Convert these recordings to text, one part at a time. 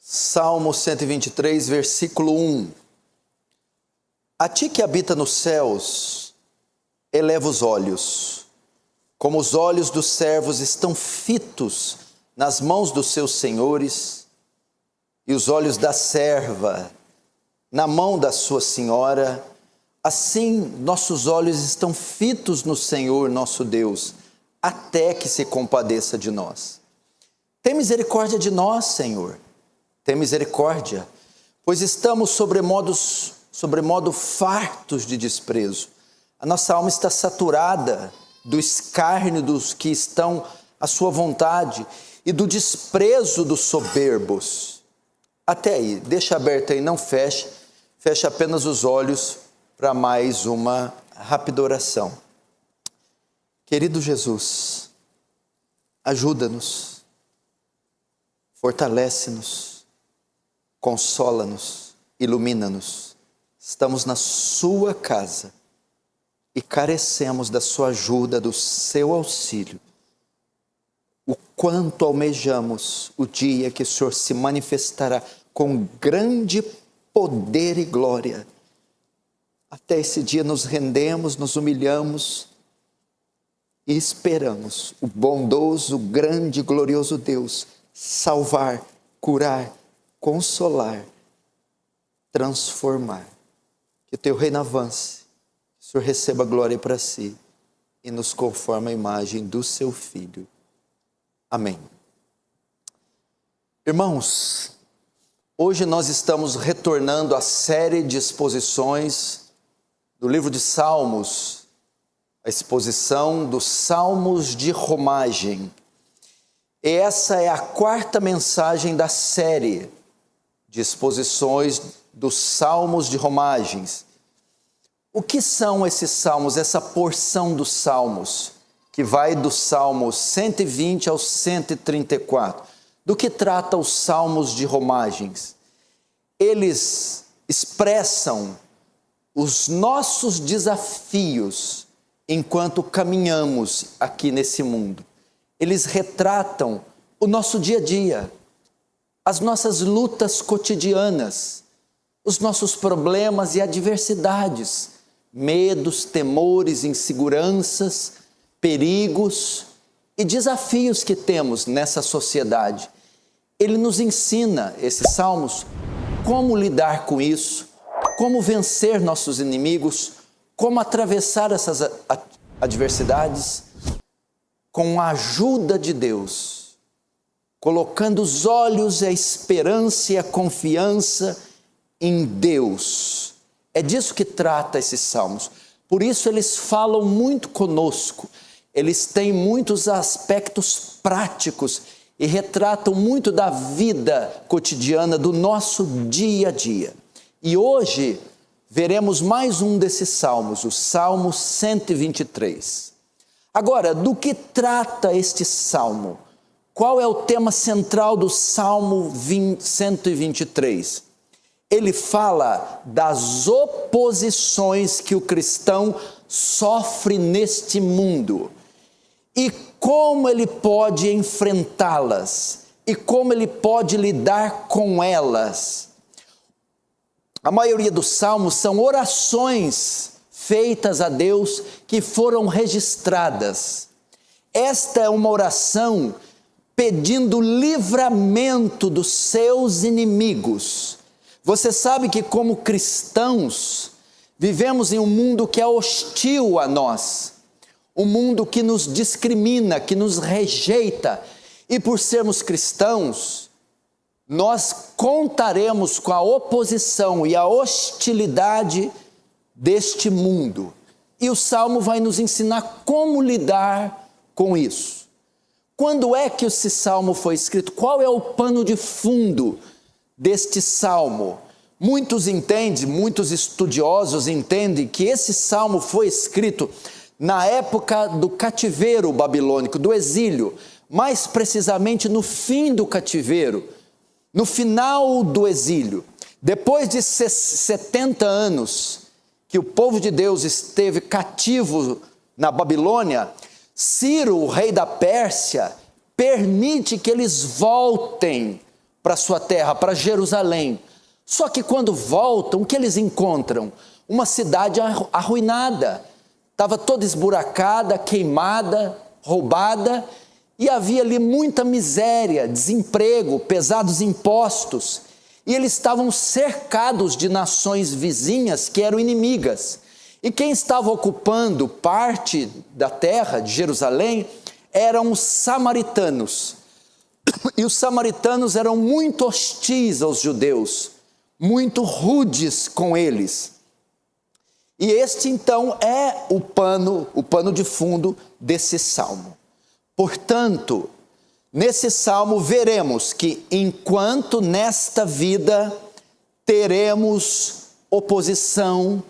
Salmo 123, versículo 1. A ti que habita nos céus, eleva os olhos, como os olhos dos servos estão fitos nas mãos dos seus senhores, e os olhos da serva na mão da sua senhora, assim nossos olhos estão fitos no Senhor nosso Deus, até que se compadeça de nós. Tem misericórdia de nós, Senhor. Tem misericórdia, pois estamos sobremodo fartos de desprezo. A nossa alma está saturada do escárnio dos que estão à sua vontade e do desprezo dos soberbos. Até aí, deixa aberto aí, não feche, feche apenas os olhos para mais uma rápida oração. Querido Jesus, ajuda-nos, fortalece-nos, consola-nos, ilumina-nos. Estamos na sua casa e carecemos da sua ajuda, do seu auxílio. O quanto almejamos o dia que o Senhor se manifestará com grande poder e glória. Até esse dia nos rendemos, nos humilhamos e esperamos o bondoso, grande e glorioso Deus salvar, curar, consolar, transformar. Que o teu reino avance, que o Senhor receba glória para si e nos conforme a imagem do seu Filho. Amém. Irmãos, hoje nós estamos retornando à série de exposições do livro de Salmos, a exposição dos Salmos de Romagem. E essa é a quarta mensagem da série de exposições dos Salmos de Romagens. O que são esses salmos, essa porção dos salmos, que vai do Salmo 120 ao 134? Do que trata os Salmos de Romagens? Eles expressam os nossos desafios enquanto caminhamos aqui nesse mundo. Eles retratam o nosso dia a dia, as nossas lutas cotidianas, os nossos problemas e adversidades, medos, temores, inseguranças, perigos e desafios que temos nessa sociedade. Ele nos ensina, esses salmos, como lidar com isso, como vencer nossos inimigos, como atravessar essas adversidades com a ajuda de Deus, colocando os olhos, a esperança e a confiança em Deus. É disso que trata esses salmos. Por isso eles falam muito conosco. Eles têm muitos aspectos práticos e retratam muito da vida cotidiana, do nosso dia a dia. E hoje veremos mais um desses salmos, o Salmo 123. Agora, do que trata este salmo? Qual é o tema central do Salmo 123? Ele fala das oposições que o cristão sofre neste mundo e como ele pode enfrentá-las e como ele pode lidar com elas. A maioria dos salmos são orações feitas a Deus que foram registradas. Esta é uma oração pedindo livramento dos seus inimigos. Você sabe que como cristãos vivemos em um mundo que é hostil a nós, um mundo que nos discrimina, que nos rejeita, e por sermos cristãos, nós contaremos com a oposição e a hostilidade deste mundo. E o Salmo vai nos ensinar como lidar com isso. Quando é que esse Salmo foi escrito? Qual é o pano de fundo deste Salmo? Muitos estudiosos entendem que esse Salmo foi escrito na época do cativeiro babilônico, do exílio, mais precisamente no fim do cativeiro, no final do exílio. Depois de 70 anos que o povo de Deus esteve cativo na Babilônia, Ciro, o rei da Pérsia, permite que eles voltem para sua terra, para Jerusalém. Só que quando voltam, o que eles encontram? Uma cidade arruinada, estava toda esburacada, queimada, roubada, e havia ali muita miséria, desemprego, pesados impostos, e eles estavam cercados de nações vizinhas que eram inimigas. E quem estava ocupando parte da terra de Jerusalém eram os samaritanos. E os samaritanos eram muito hostis aos judeus, muito rudes com eles. E este então é o pano de fundo desse salmo. Portanto, nesse salmo veremos que enquanto nesta vida teremos oposição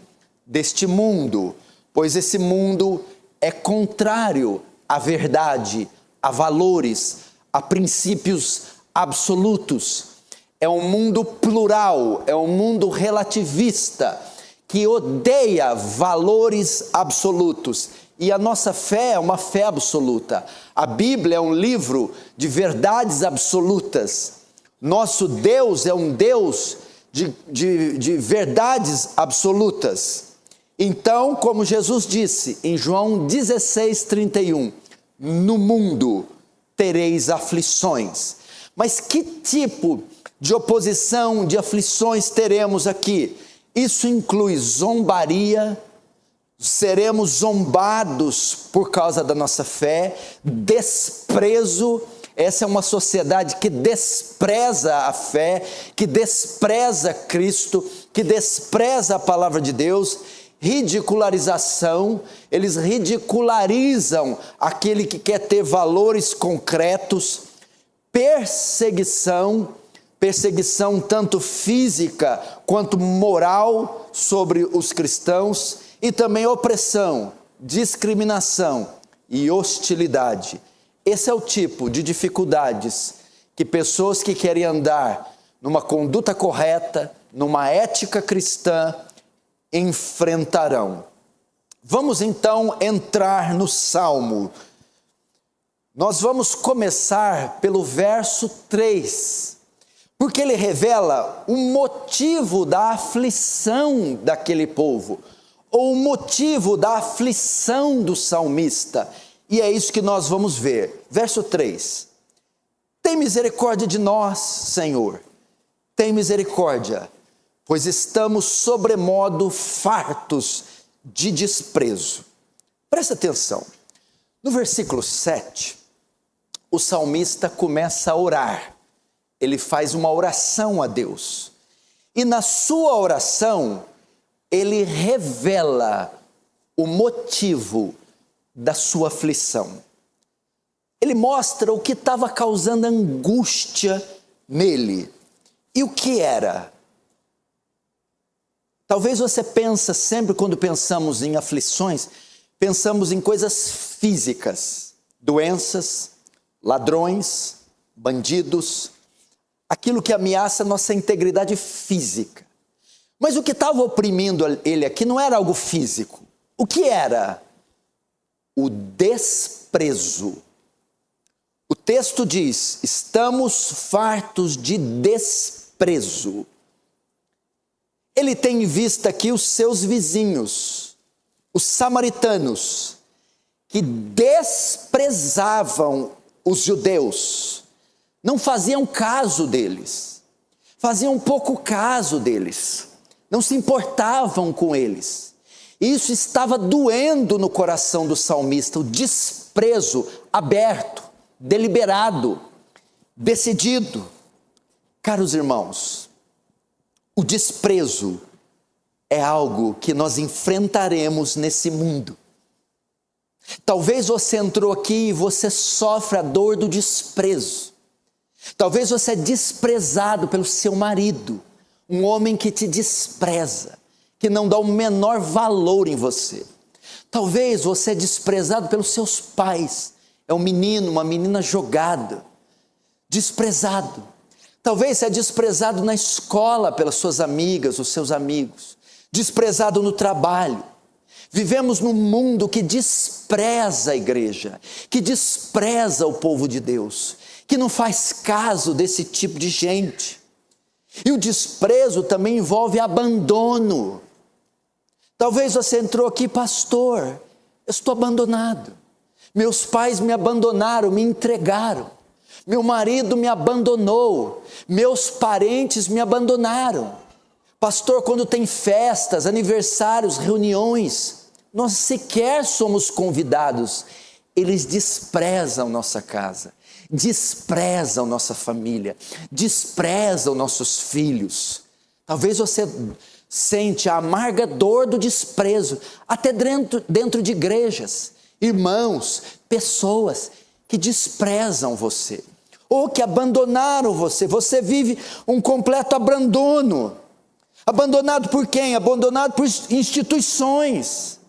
deste mundo, pois esse mundo é contrário à verdade, a valores, a princípios absolutos. É um mundo plural, é um mundo relativista, que odeia valores absolutos. E a nossa fé é uma fé absoluta. A Bíblia é um livro de verdades absolutas. Nosso Deus é um Deus de verdades absolutas. Então, como Jesus disse em João 16:31, no mundo tereis aflições. Mas que tipo de oposição, de aflições teremos aqui? Isso inclui zombaria, seremos zombados por causa da nossa fé, desprezo. Essa é uma sociedade que despreza a fé, que despreza Cristo, que despreza a palavra de Deus. Ridicularização, eles ridicularizam aquele que quer ter valores concretos. Perseguição tanto física quanto moral sobre os cristãos, e também opressão, discriminação e hostilidade. Esse é o tipo de dificuldades que pessoas que querem andar numa conduta correta, numa ética cristã, enfrentarão. Vamos então entrar no Salmo. Nós vamos começar pelo verso 3, porque ele revela o motivo da aflição daquele povo, ou o motivo da aflição do salmista, e é isso que nós vamos ver. Verso 3, tem misericórdia de nós, Senhor, tem misericórdia, pois estamos sobremodo fartos de desprezo. Presta atenção, no versículo 7, o salmista começa a orar, ele faz uma oração a Deus, e na sua oração, ele revela o motivo da sua aflição. Ele mostra o que estava causando angústia nele. E o que era? Talvez você pense sempre, quando pensamos em aflições, pensamos em coisas físicas, doenças, ladrões, bandidos, aquilo que ameaça nossa integridade física. Mas o que estava oprimindo ele aqui não era algo físico. O que era? O desprezo. O texto diz, estamos fartos de desprezo. Ele tem em vista aqui os seus vizinhos, os samaritanos, que desprezavam os judeus, não faziam caso deles, faziam pouco caso deles, não se importavam com eles. Isso estava doendo no coração do salmista, o desprezo aberto, deliberado, decidido. Caros irmãos, o desprezo é algo que nós enfrentaremos nesse mundo. Talvez você entrou aqui e você sofre a dor do desprezo. Talvez você é desprezado pelo seu marido, um homem que te despreza, que não dá o menor valor em você. Talvez você é desprezado pelos seus pais, é um menino, uma menina jogada, desprezado. Talvez você é desprezado na escola pelas suas amigas, os seus amigos, desprezado no trabalho. Vivemos num mundo que despreza a igreja, que despreza o povo de Deus, que não faz caso desse tipo de gente. E o desprezo também envolve abandono. Talvez você entrou aqui, pastor, eu estou abandonado. Meus pais me abandonaram, me entregaram. Meu marido me abandonou. Meus parentes me abandonaram. Pastor, quando tem festas, aniversários, reuniões, nós sequer somos convidados. Eles desprezam nossa casa, desprezam nossa família, desprezam nossos filhos. Talvez você sente a amarga dor do desprezo, até dentro de igrejas, irmãos, pessoas que desprezam você, ou que abandonaram você. Você vive um completo abandono. Abandonado por quem? Abandonado por instituições,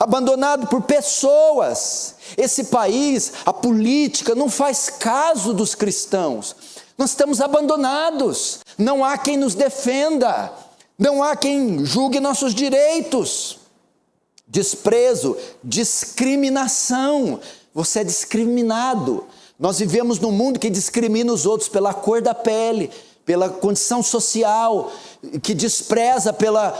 abandonado por pessoas. Esse país, a política não faz caso dos cristãos. Nós estamos abandonados. Não há quem nos defenda. Não há quem julgue nossos direitos. Desprezo, discriminação. Você é discriminado. Nós vivemos num mundo que discrimina os outros pela cor da pele, pela condição social, que despreza pela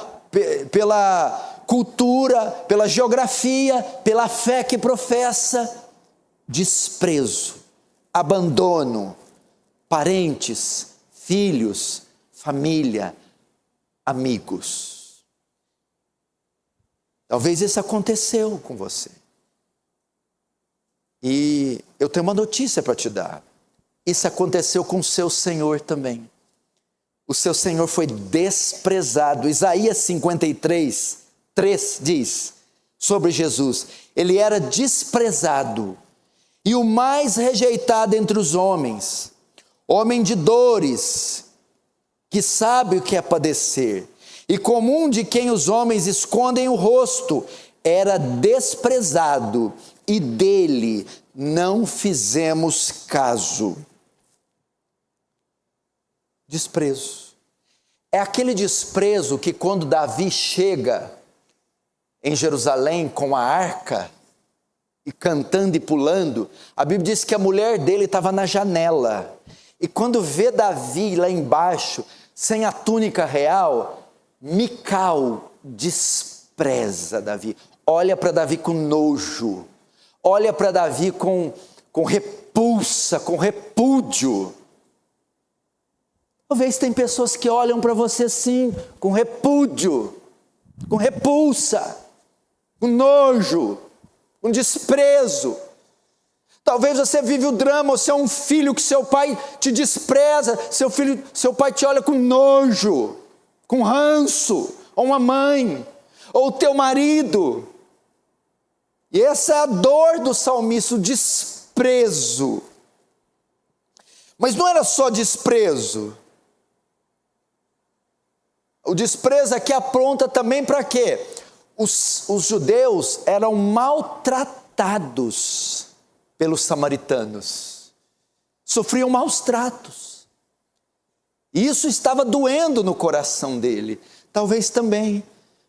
cultura, pela geografia, pela fé que professa. Desprezo, abandono, parentes, filhos, família, amigos. Talvez isso aconteceu com você. E eu tenho uma notícia para te dar. Isso aconteceu com o seu Senhor também. O seu Senhor foi desprezado. Isaías 53, 3 diz sobre Jesus: ele era desprezado e o mais rejeitado entre os homens, homem de dores, que sabe o que é padecer, e comum de quem os homens escondem o rosto, era desprezado, e dele não fizemos caso. Desprezo. É aquele desprezo que quando Davi chega em Jerusalém com a arca, e cantando e pulando, a Bíblia diz que a mulher dele estava na janela. E quando vê Davi lá embaixo, sem a túnica real, Mical despreza Davi. Olha para Davi com nojo. Olha para Davi com repulsa, com repúdio. Talvez tem pessoas que olham para você assim, com repúdio, com repulsa, com nojo, com desprezo. Talvez você vive o drama, você é um filho que seu pai te despreza, seu pai te olha com nojo, com ranço, ou uma mãe, ou o teu marido. E essa é a dor do salmista, o desprezo. Mas não era só desprezo. O desprezo aqui apronta também para quê? Os judeus eram maltratados pelos samaritanos. Sofriam maus tratos. E isso estava doendo no coração dele. Talvez também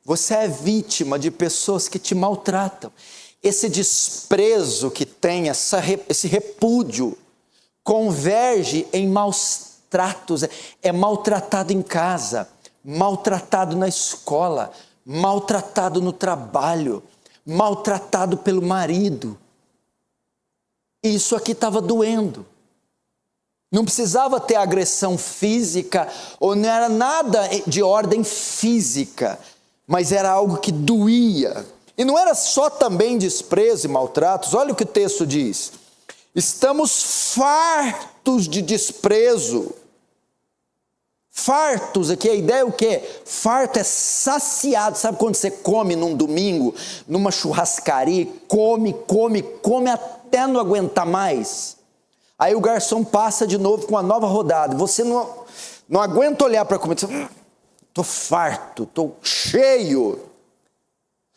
você é vítima de pessoas que te maltratam. Esse desprezo que tem, esse repúdio, converge em maus tratos. É maltratado em casa, maltratado na escola, maltratado no trabalho, maltratado pelo marido. Isso aqui estava doendo. Não precisava ter agressão física, ou não era nada de ordem física, mas era algo que doía. E não era só também desprezo e maltratos. Olha o que o texto diz: estamos fartos de desprezo. Fartos, aqui a ideia é o quê? Farto é saciado. Sabe quando você come num domingo, numa churrascaria, come até não aguentar mais? Aí o garçom passa de novo com uma nova rodada. Você não aguenta olhar para a comida. Estou farto, estou cheio.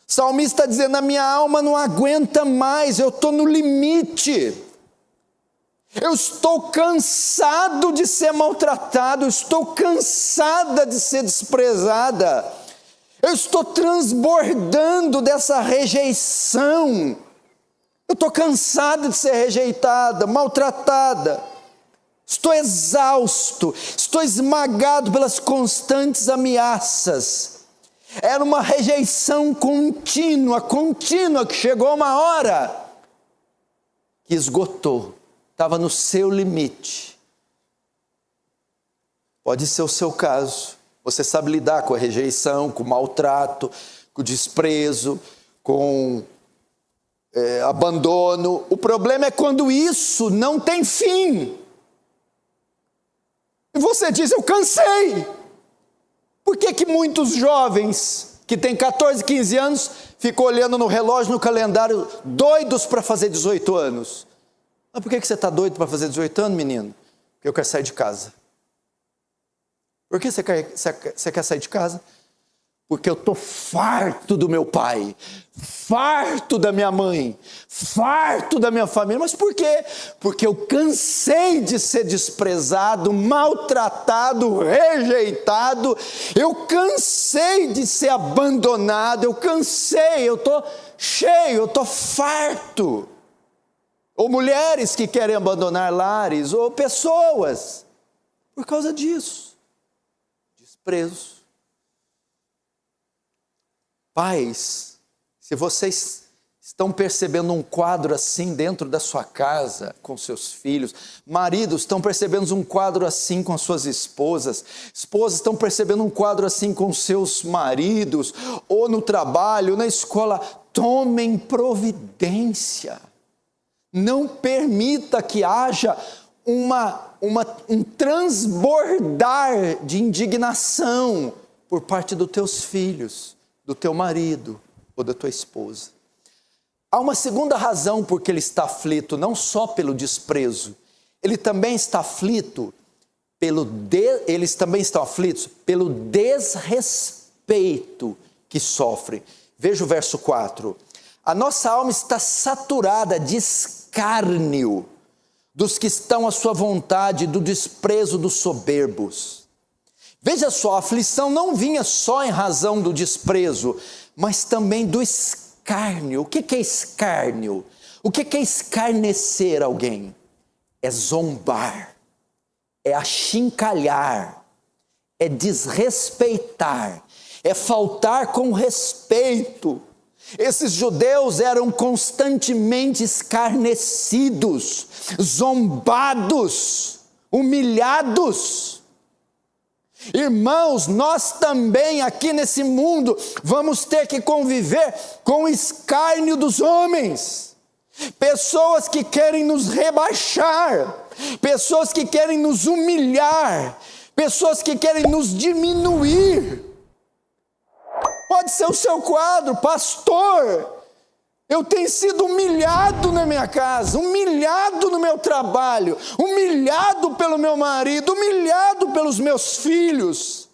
O salmista está dizendo: a minha alma não aguenta mais, eu estou no limite. Eu estou cansado de ser maltratado, eu estou cansada de ser desprezada, eu estou transbordando dessa rejeição, eu estou cansada de ser rejeitada, maltratada. Estou exausto, estou esmagado pelas constantes ameaças. Era uma rejeição contínua, que chegou uma hora que esgotou, estava no seu limite. Pode ser o seu caso. Você sabe lidar com a rejeição, com o maltrato, com o desprezo, com abandono. O problema é quando isso não tem fim. E você diz, eu cansei. Por que muitos jovens que têm 14, 15 anos ficam olhando no relógio, no calendário, doidos para fazer 18 anos? Mas por que você está doido para fazer 18 anos, menino? Porque eu quero sair de casa. Por que você quer sair de casa? Porque eu estou farto do meu pai, farto da minha mãe, farto da minha família. Mas por quê? Porque eu cansei de ser desprezado, maltratado, rejeitado. Eu cansei de ser abandonado, eu estou cheio, eu estou farto. Ou mulheres que querem abandonar lares, ou pessoas, por causa disso. Desprezo. Pais, se vocês estão percebendo um quadro assim dentro da sua casa, com seus filhos, maridos estão percebendo um quadro assim com as suas esposas, esposas estão percebendo um quadro assim com seus maridos, ou no trabalho, na escola, tomem providência. Não permita que haja um transbordar de indignação por parte dos teus filhos, do teu marido ou da tua esposa. Há uma segunda razão por que ele está aflito, não só pelo desprezo, eles também estão aflitos pelo desrespeito que sofrem. Veja o verso 4. A nossa alma está saturada de escárnio dos que estão à sua vontade, do desprezo dos soberbos. Veja só, a aflição não vinha só em razão do desprezo, mas também do escárnio. O que é escárnio? O que é escarnecer alguém? É zombar, é achincalhar, é desrespeitar, é faltar com respeito. Esses judeus eram constantemente escarnecidos, zombados, humilhados. Irmãos, nós também aqui nesse mundo vamos ter que conviver com o escárnio dos homens. Pessoas que querem nos rebaixar, pessoas que querem nos humilhar, pessoas que querem nos diminuir. Pode ser o seu quadro, pastor. Eu tenho sido humilhado na minha casa, humilhado no meu trabalho, humilhado pelo meu marido, humilhado pelos meus filhos.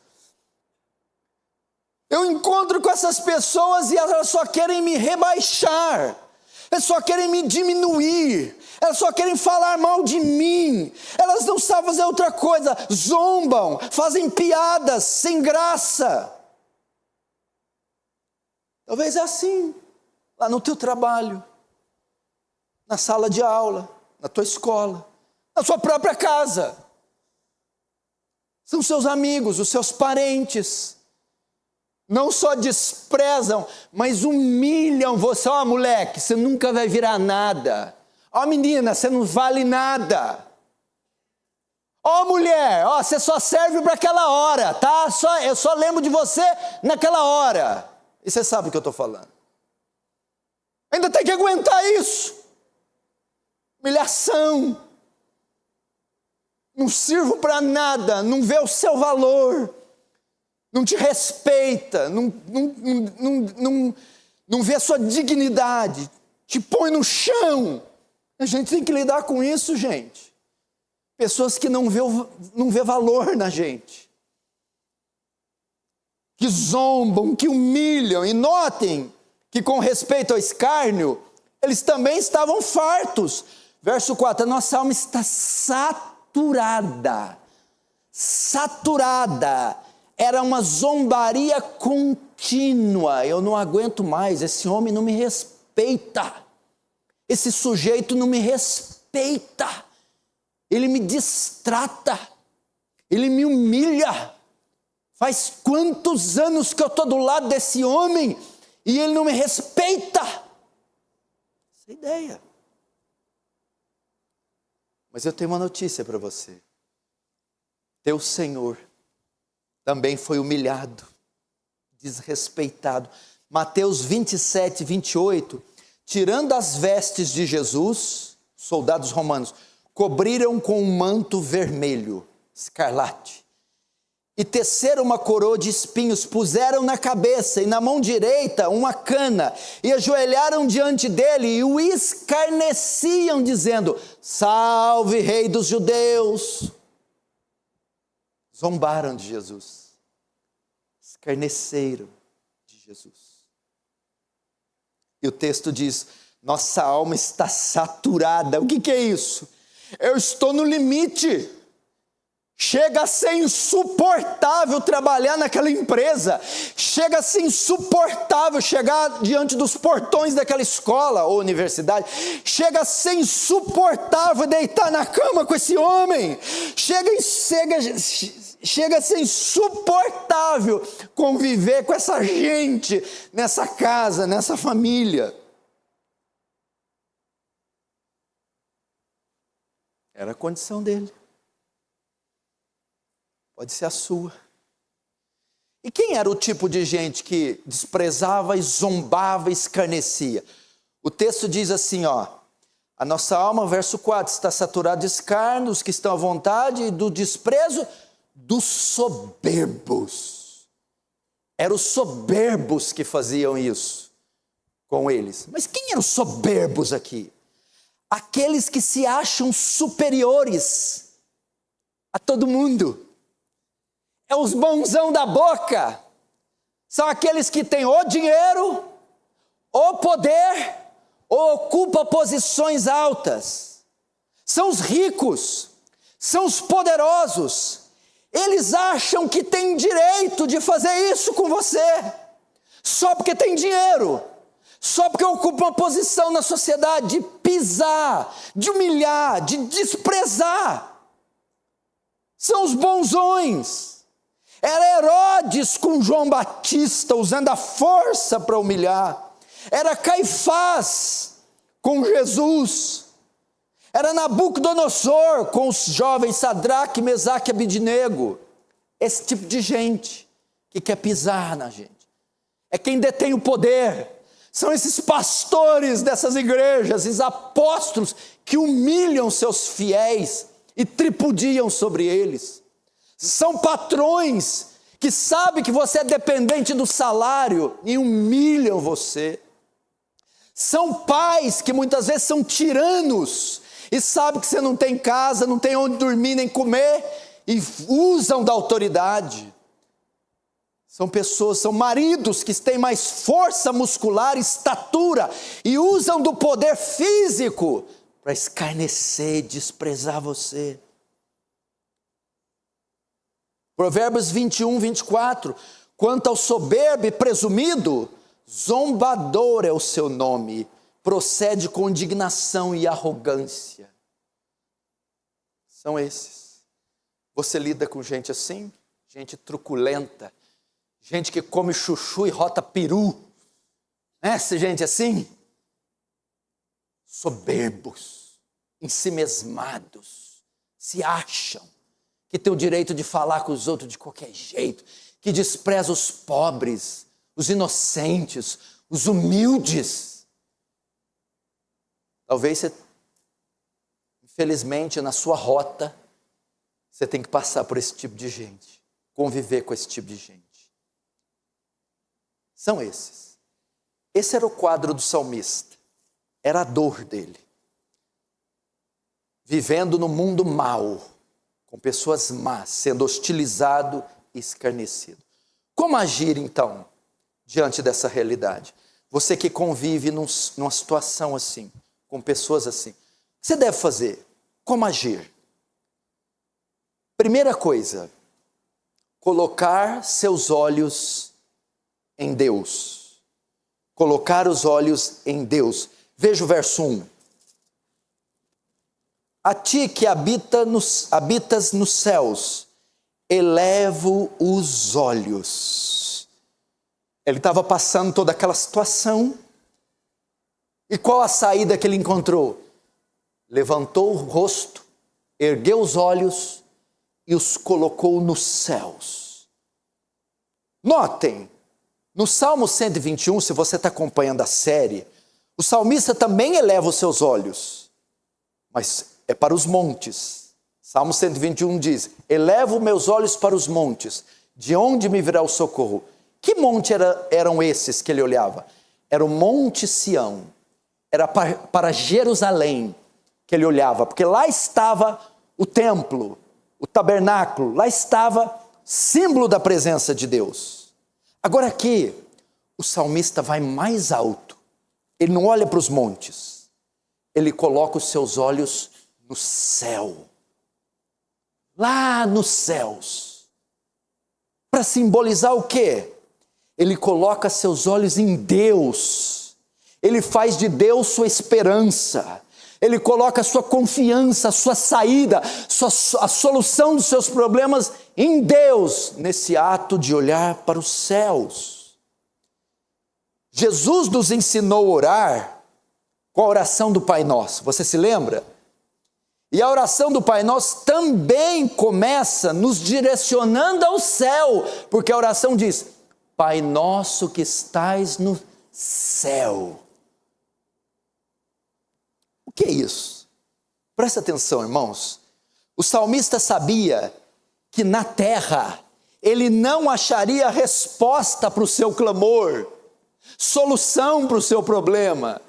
Eu encontro com essas pessoas e elas só querem me rebaixar, elas só querem me diminuir, elas só querem falar mal de mim, elas não sabem fazer outra coisa, zombam, fazem piadas sem graça. Talvez é assim. Lá no teu trabalho, na sala de aula, na tua escola, na sua própria casa. São seus amigos, os seus parentes. Não só desprezam, mas humilham você. Ó, moleque, você nunca vai virar nada. Ó, menina, você não vale nada. Ó, mulher, ó, você só serve para aquela hora, tá? Eu só lembro de você naquela hora. E você sabe o que eu estou falando. Ainda tem que aguentar isso. Humilhação. Não sirvo para nada, não vê o seu valor, não te respeita, não vê a sua dignidade, te põe no chão. A gente tem que lidar com isso, gente. Pessoas que não vê valor na gente, que zombam, que humilham. E notem que com respeito ao escárnio, eles também estavam fartos. Verso 4, a nossa alma está saturada, era uma zombaria contínua. Eu não aguento mais, esse homem não me respeita, esse sujeito não me respeita, ele me destrata, ele me humilha. Faz quantos anos que eu estou do lado desse homem e ele não me respeita? Essa é a ideia. Mas eu tenho uma notícia para você. Teu Senhor também foi humilhado, desrespeitado. Mateus 27, 28, tirando as vestes de Jesus, soldados romanos, cobriram com um manto vermelho, escarlate, e teceram uma coroa de espinhos, puseram na cabeça e na mão direita uma cana, e ajoelharam diante dele e o escarneciam, dizendo: salve, rei dos judeus. Zombaram de Jesus, escarneceram de Jesus. E o texto diz: nossa alma está saturada. O que é isso? Eu estou no limite. Chega a ser insuportável trabalhar naquela empresa. Chega a ser insuportável chegar diante dos portões daquela escola ou universidade. Chega a ser insuportável deitar na cama com esse homem. Chega a ser insuportável conviver com essa gente nessa casa, nessa família. Era a condição dele. Pode ser a sua. E quem era o tipo de gente que desprezava e zombava e escarnecia? O texto diz assim, a nossa alma, verso 4, está saturada de escárnio, os que estão à vontade, e do desprezo dos soberbos. Eram os soberbos que faziam isso com eles. Mas quem eram os soberbos aqui? Aqueles que se acham superiores a todo mundo. É os bonzão da boca. São aqueles que têm ou dinheiro, ou poder, ou ocupam posições altas. São os ricos, são os poderosos. Eles acham que têm direito de fazer isso com você, só porque tem dinheiro, só porque ocupam uma posição na sociedade, de pisar, de humilhar, de desprezar. São os bonzões. Era Herodes com João Batista, usando a força para humilhar. Era Caifás com Jesus. Era Nabucodonosor com os jovens Sadraque, Mesaque e Abidnego. Esse tipo de gente que quer pisar na gente. É quem detém o poder. São esses pastores dessas igrejas, esses apóstolos que humilham seus fiéis e tripudiam sobre eles. São patrões que sabem que você é dependente do salário e humilham você. São pais que muitas vezes são tiranos e sabem que você não tem casa, não tem onde dormir nem comer e usam da autoridade. São pessoas, são maridos que têm mais força muscular, estatura e usam do poder físico para escarnecer, desprezar você. Provérbios 21, 24, quanto ao soberbo e presumido, zombador é o seu nome, procede com indignação e arrogância. São esses. Você lida com gente assim? Gente truculenta, gente que come chuchu e rota peru. Essa gente assim? Soberbos, ensimesmados, se acham que tem o direito de falar com os outros de qualquer jeito, que despreza os pobres, os inocentes, os humildes. Talvez você, infelizmente, na sua rota, você tem que passar por esse tipo de gente, conviver com esse tipo de gente. São esses. Esse era o quadro do salmista, era a dor dele. Vivendo no mundo mau, com pessoas más, sendo hostilizado e escarnecido. Como agir, então, diante dessa realidade? Você que convive numa situação assim, com pessoas assim, o que você deve fazer? Como agir? Primeira coisa, colocar seus olhos em Deus. Colocar os olhos em Deus. Veja o verso 1. A ti que habitas nos céus, elevo os olhos. Ele estava passando toda aquela situação. E qual a saída que ele encontrou? Levantou o rosto, ergueu os olhos e os colocou nos céus. Notem, no Salmo 121, se você está acompanhando a série, o salmista também eleva os seus olhos, mas é para os montes. Salmo 121 diz: elevo meus olhos para os montes, de onde me virá o socorro? Que monte eram esses que ele olhava? Era o Monte Sião, era para Jerusalém que ele olhava, porque lá estava o templo, o tabernáculo, lá estava símbolo da presença de Deus. Agora aqui, o salmista vai mais alto, ele não olha para os montes, ele coloca os seus olhos no céu, lá nos céus, para simbolizar o quê? Ele coloca seus olhos em Deus, ele faz de Deus sua esperança, ele coloca a sua confiança, a sua saída, a solução dos seus problemas em Deus, nesse ato de olhar para os céus. Jesus nos ensinou a orar com a oração do Pai Nosso, você se lembra? E a oração do Pai Nosso também começa nos direcionando ao céu, porque a oração diz: Pai Nosso que estais no céu. O que é isso? Presta atenção, irmãos. O salmista sabia que na terra ele não acharia resposta para o seu clamor, solução para o seu problema.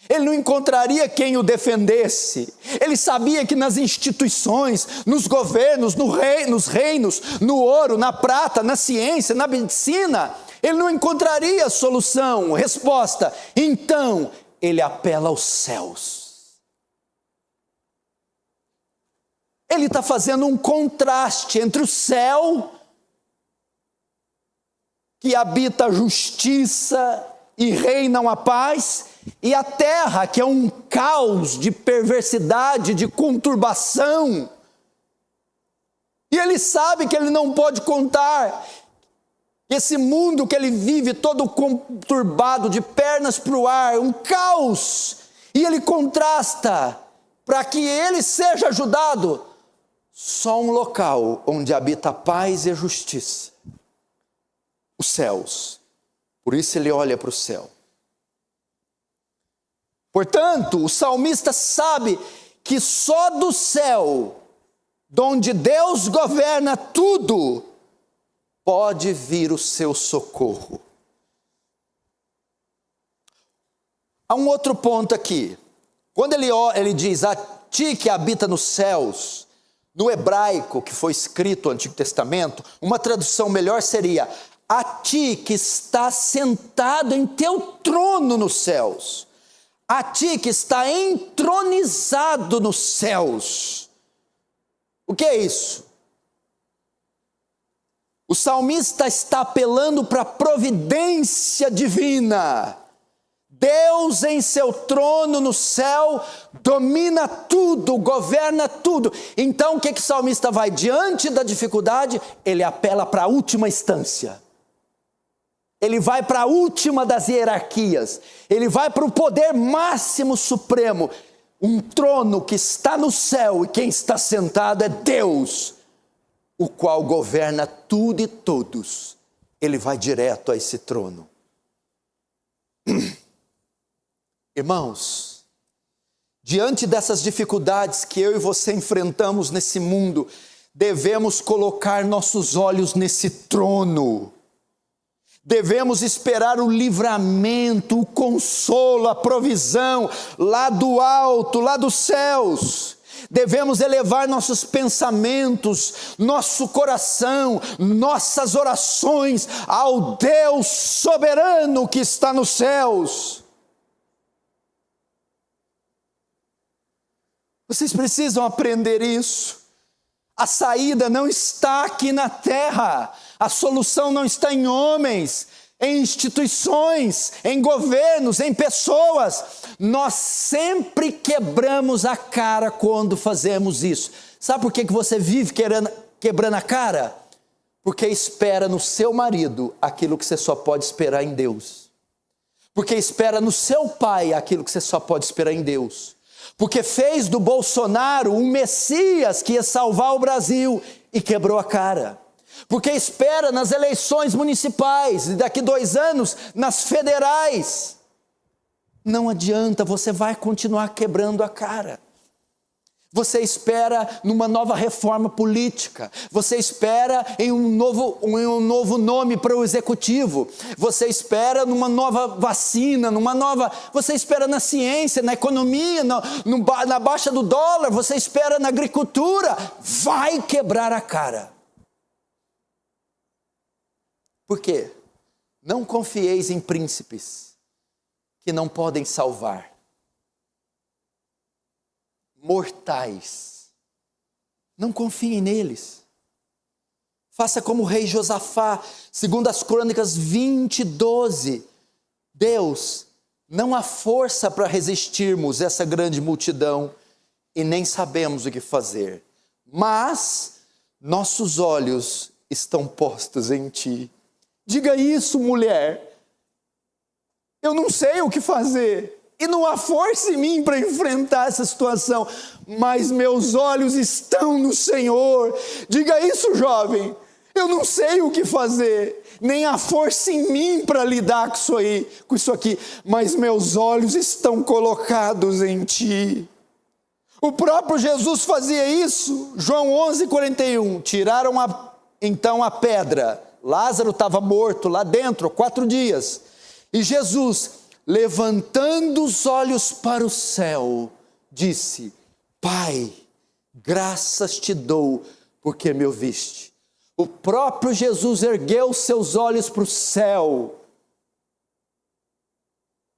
Ele não encontraria quem o defendesse. Ele sabia que nas instituições, nos governos, nos reinos, no ouro, na prata, na ciência, na medicina, ele não encontraria solução, resposta. Então, ele apela aos céus. Ele está fazendo um contraste entre o céu, que habita a justiça e reinam a paz, e a terra, que é um caos de perversidade, de conturbação. E ele sabe que ele não pode contar esse mundo que ele vive todo conturbado, de pernas para o ar, um caos. E ele contrasta, para que ele seja ajudado, só um local onde habita a paz e a justiça, os céus. Por isso ele olha para o céu. Portanto, o salmista sabe que só do céu, donde Deus governa tudo, pode vir o seu socorro. Há um outro ponto aqui. Quando ele diz, a ti que habita nos céus, no hebraico que foi escrito no Antigo Testamento, uma tradução melhor seria, a ti que está sentado em teu trono nos céus, a ti que está entronizado nos céus. O que é isso? O salmista está apelando para a providência divina. Deus em seu trono no céu domina tudo, governa tudo. Então o que o salmista vai? Diante da dificuldade, ele apela para a última instância. Ele vai para a última das hierarquias. Ele vai para o poder máximo supremo. Um trono que está no céu e quem está sentado é Deus, o qual governa tudo e todos. Ele vai direto a esse trono. Irmãos, diante dessas dificuldades que eu e você enfrentamos nesse mundo, devemos colocar nossos olhos nesse trono. Devemos esperar o livramento, o consolo, a provisão, lá do alto, lá dos céus. Devemos elevar nossos pensamentos, nosso coração, nossas orações ao Deus soberano que está nos céus. Vocês precisam aprender isso. A saída não está aqui na terra. A solução não está em homens. em instituições, em governos, em pessoas. Nós sempre quebramos a cara quando fazemos isso. Sabe por que você vive quebrando a cara? Porque espera no seu marido aquilo que você só pode esperar em Deus. Porque espera no seu pai aquilo que você só pode esperar em Deus. Porque fez do Bolsonaro um Messias que ia salvar o Brasil e quebrou a cara. Porque espera nas eleições municipais e daqui 2 anos nas federais. Não adianta, você vai continuar quebrando a cara. Você espera numa nova reforma política. Você espera em um novo nome para o executivo. Você espera numa nova vacina, você espera na ciência, na economia, na baixa do dólar. Você espera na agricultura. Vai quebrar a cara. Por quê? Não confieis em príncipes que não podem salvar. Mortais. Não confiem neles. Faça como o rei Josafá, segundo as Crônicas 20:12. Deus, não há força para resistirmos essa grande multidão e nem sabemos o que fazer. Mas nossos olhos estão postos em ti. Diga isso, mulher. Eu não sei o que fazer. E não há força em mim para enfrentar essa situação. Mas meus olhos estão no Senhor. Diga isso, jovem. Eu não sei o que fazer. Nem há força em mim para lidar com isso aqui. Mas meus olhos estão colocados em ti. O próprio Jesus fazia isso. João 11:41. Tiraram então a pedra. Lázaro estava morto lá dentro, 4 dias. E Jesus, levantando os olhos para o céu, disse: Pai, graças te dou, porque me ouviste. O próprio Jesus ergueu seus olhos para o céu,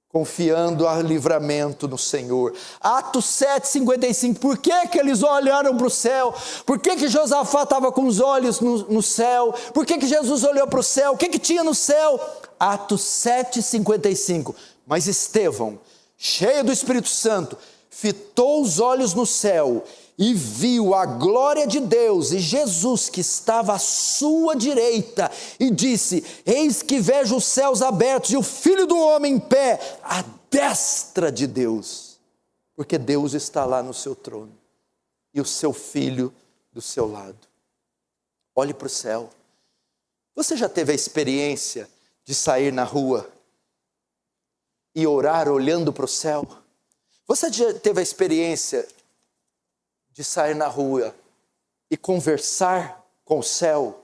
confiando ao livramento no Senhor. Atos 7:55, por que eles olharam para o céu? Por que Josafá estava com os olhos no céu? Por que Jesus olhou para o céu? O que tinha no céu? Atos 7:55, mas Estevão, cheio do Espírito Santo, fitou os olhos no céu e viu a glória de Deus e Jesus que estava à sua direita, e disse: eis que vejo os céus abertos e o Filho do Homem em pé, à destra de Deus. Porque Deus está lá no seu trono e o seu Filho do seu lado. Olhe para o céu. Você já teve a experiência de sair na rua e orar olhando para o céu? Você já teve a experiência de sair na rua e conversar com o céu,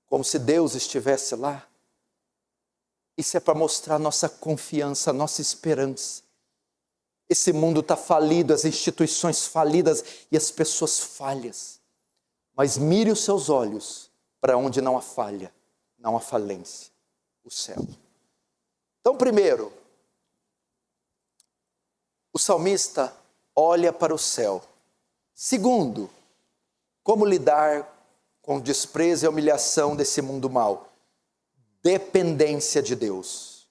como se Deus estivesse lá? Isso é para mostrar nossa confiança, nossa esperança. Esse mundo está falido, as instituições falidas e as pessoas falhas. Mas mire os seus olhos para onde não há falha, não há falência, o céu. Então, primeiro, o salmista olha para o céu. Segundo, como lidar com o desprezo e a humilhação desse mundo mau? Dependência de Deus.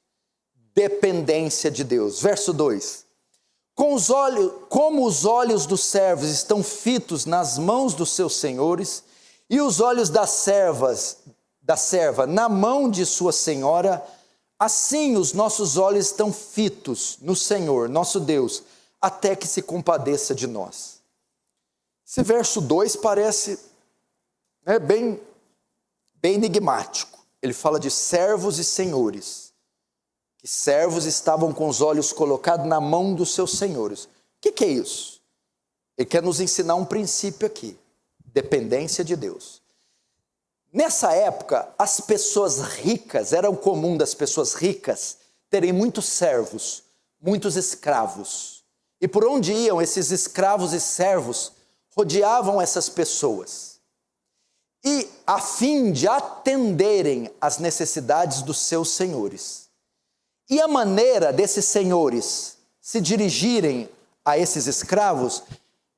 Dependência de Deus. Verso 2. Como os olhos dos servos estão fitos nas mãos dos seus senhores, e os olhos da serva na mão de sua senhora, assim os nossos olhos estão fitos no Senhor, nosso Deus, até que se compadeça de nós. Esse verso 2 parece bem enigmático. Ele fala de servos e senhores. Que servos estavam com os olhos colocados na mão dos seus senhores. O que é isso? Ele quer nos ensinar um princípio aqui. Dependência de Deus. Nessa época, as pessoas ricas, era o comum das pessoas ricas terem muitos servos, muitos escravos. E por onde iam esses escravos e servos, rodeavam essas pessoas. E a fim de atenderem às necessidades dos seus senhores. E a maneira desses senhores se dirigirem a esses escravos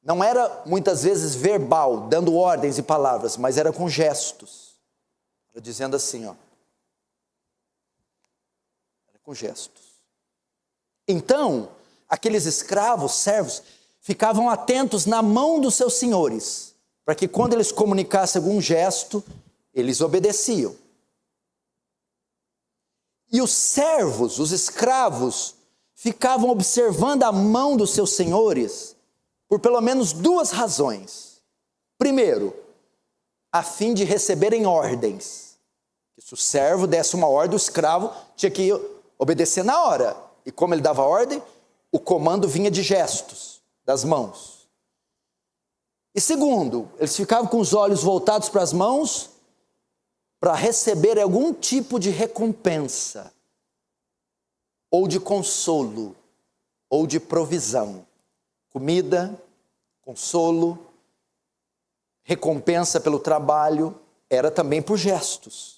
não era muitas vezes verbal, dando ordens e palavras, mas era com gestos. Dizendo assim, com gestos. Então, aqueles escravos, servos, ficavam atentos na mão dos seus senhores, para que quando eles comunicassem algum gesto, eles obedeciam. E os servos, os escravos, ficavam observando a mão dos seus senhores por pelo menos duas razões. Primeiro, a fim de receberem ordens. Se o servo desse uma ordem, o escravo tinha que obedecer na hora. E como ele dava ordem, o comando vinha de gestos, das mãos. E segundo, eles ficavam com os olhos voltados para as mãos para receber algum tipo de recompensa, ou de consolo, ou de provisão. Comida, consolo, recompensa pelo trabalho, era também por gestos.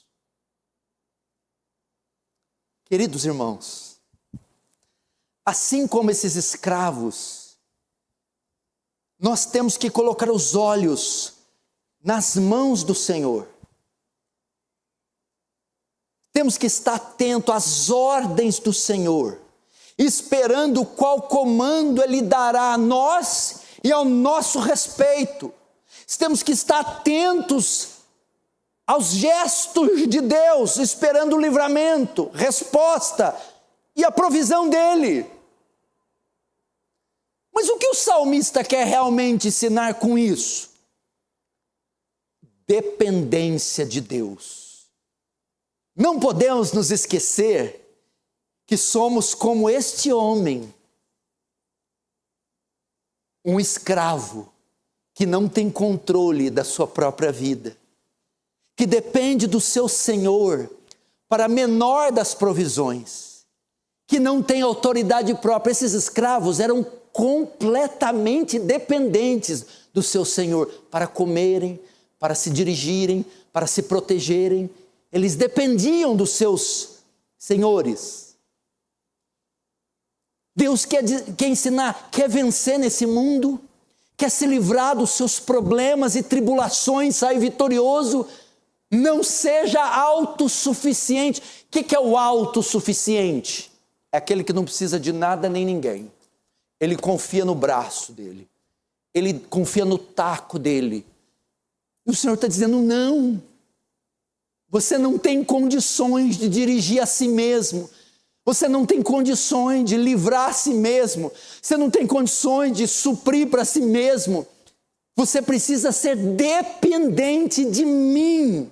Queridos irmãos, assim como esses escravos, nós temos que colocar os olhos nas mãos do Senhor. Temos que estar atento às ordens do Senhor, esperando qual comando Ele dará a nós e ao nosso respeito. Temos que estar atentos aos gestos de Deus, esperando o livramento, resposta e a provisão dEle. Mas o que o salmista quer realmente ensinar com isso? Dependência de Deus. Não podemos nos esquecer que somos como este homem, um escravo que não tem controle da sua própria vida, que depende do seu Senhor para a menor das provisões, que não tem autoridade própria. Esses escravos eram completamente dependentes do seu Senhor para comerem, para se dirigirem, para se protegerem. Eles dependiam dos seus senhores. Deus quer ensinar, quer vencer nesse mundo, quer se livrar dos seus problemas e tribulações, sair vitorioso. Não seja autossuficiente. O que é o autossuficiente? É aquele que não precisa de nada nem ninguém. Ele confia no braço dele. Ele confia no taco dele. E o Senhor está dizendo, não. Você não tem condições de dirigir a si mesmo. Você não tem condições de livrar a si mesmo. Você não tem condições de suprir para si mesmo. Você precisa ser dependente de mim.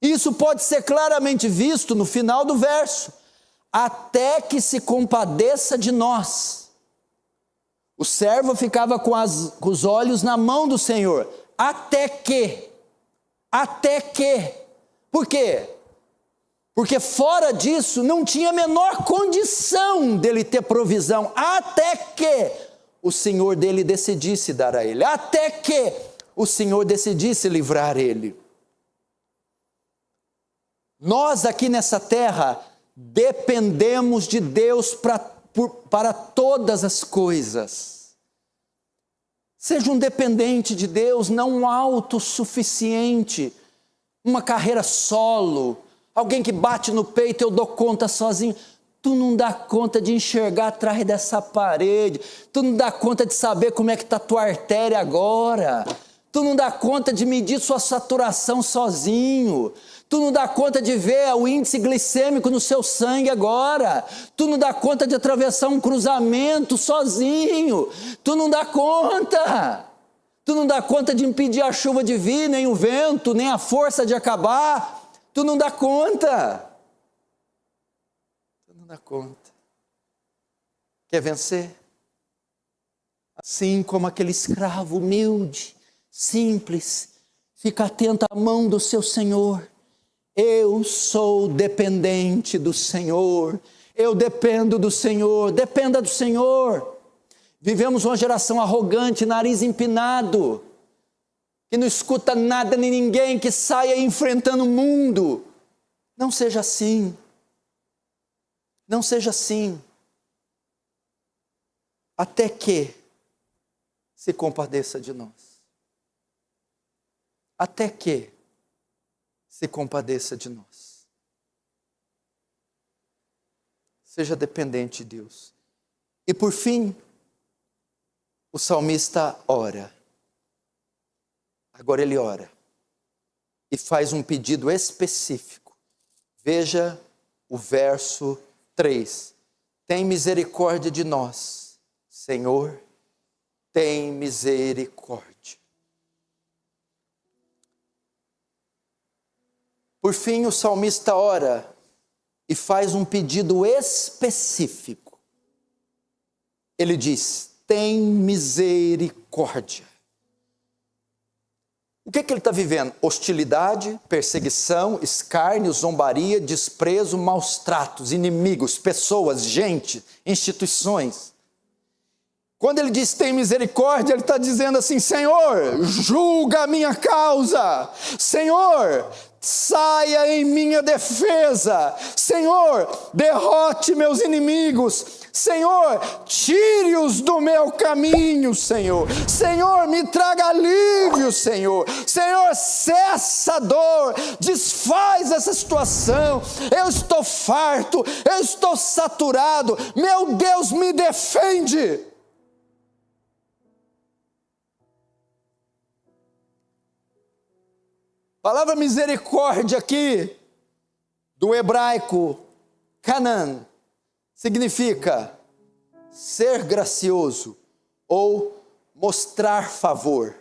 Isso pode ser claramente visto no final do verso. Até que se compadeça de nós. O servo ficava com os olhos na mão do Senhor. Até que. Por quê? Porque fora disso não tinha a menor condição dele ter provisão, até que o Senhor dele decidisse dar a ele, até que o Senhor decidisse livrar ele. Nós aqui nessa terra dependemos de Deus para todas as coisas. Seja um dependente de Deus, não um autossuficiente, uma carreira solo, alguém que bate no peito, eu dou conta sozinho. Tu não dá conta de enxergar atrás dessa parede, tu não dá conta de saber como é que está a tua artéria agora, tu não dá conta de medir sua saturação sozinho, tu não dá conta de ver o índice glicêmico no seu sangue agora, tu não dá conta de atravessar um cruzamento sozinho, tu não dá conta de impedir a chuva de vir, nem o vento, nem a força de acabar, tu não dá conta. Tu não dá conta. Quer vencer? Assim como aquele escravo humilde, simples, fica atento à mão do seu Senhor. Eu sou dependente do Senhor, eu dependo do Senhor, dependa do Senhor. Vivemos uma geração arrogante, nariz empinado, que não escuta nada nem ninguém, que saia enfrentando o mundo. Não seja assim, não seja assim, até que se compadeça de nós, até que se compadeça de nós. Seja dependente de Deus. E por fim, o salmista ora. Agora ele ora. E faz um pedido específico. Veja o verso 3. Tem misericórdia de nós, Senhor, tem misericórdia. Por fim, o salmista ora e faz um pedido específico. Ele diz: tem misericórdia. O que ele está vivendo? Hostilidade, perseguição, escárnio, zombaria, desprezo, maus tratos, inimigos, pessoas, gente, instituições. Quando ele diz tem misericórdia, ele está dizendo assim: Senhor, julga a minha causa. Senhor, saia em minha defesa. Senhor, derrote meus inimigos. Senhor, tire-os do meu caminho, Senhor. Senhor, me traga alívio, Senhor. Senhor, cessa a dor, desfaz essa situação. Eu estou farto, eu estou saturado. Meu Deus, me defende. A palavra misericórdia aqui, do hebraico Canaan, significa ser gracioso ou mostrar favor.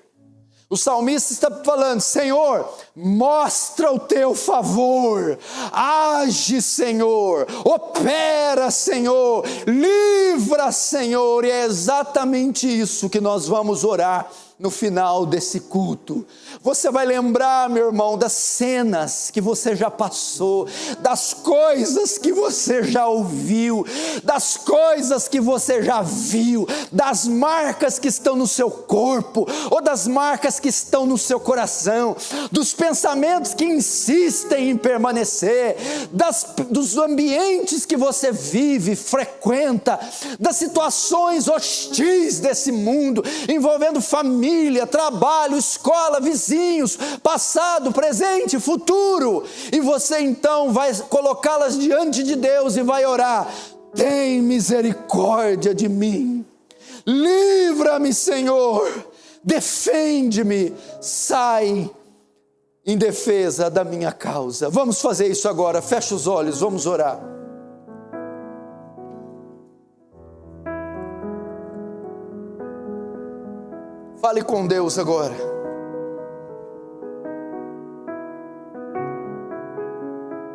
O salmista está falando: Senhor, mostra o teu favor, age, Senhor, opera, Senhor, livra, Senhor. E é exatamente isso que nós vamos orar no final desse culto. Você vai lembrar, meu irmão, das cenas que você já passou, das coisas que você já ouviu, das coisas que você já viu, das marcas que estão no seu corpo, ou das marcas que estão no seu coração, dos pensamentos que insistem em permanecer, dos ambientes que você vive, frequenta, das situações hostis desse mundo, envolvendo família, trabalho, escola, vizinhos, passado, presente, futuro. E você então vai colocá-las diante de Deus e vai orar: tem misericórdia de mim, livra-me, Senhor, defende-me, sai em defesa da minha causa. Vamos fazer isso agora, fecha os olhos, vamos orar. Fale com Deus agora.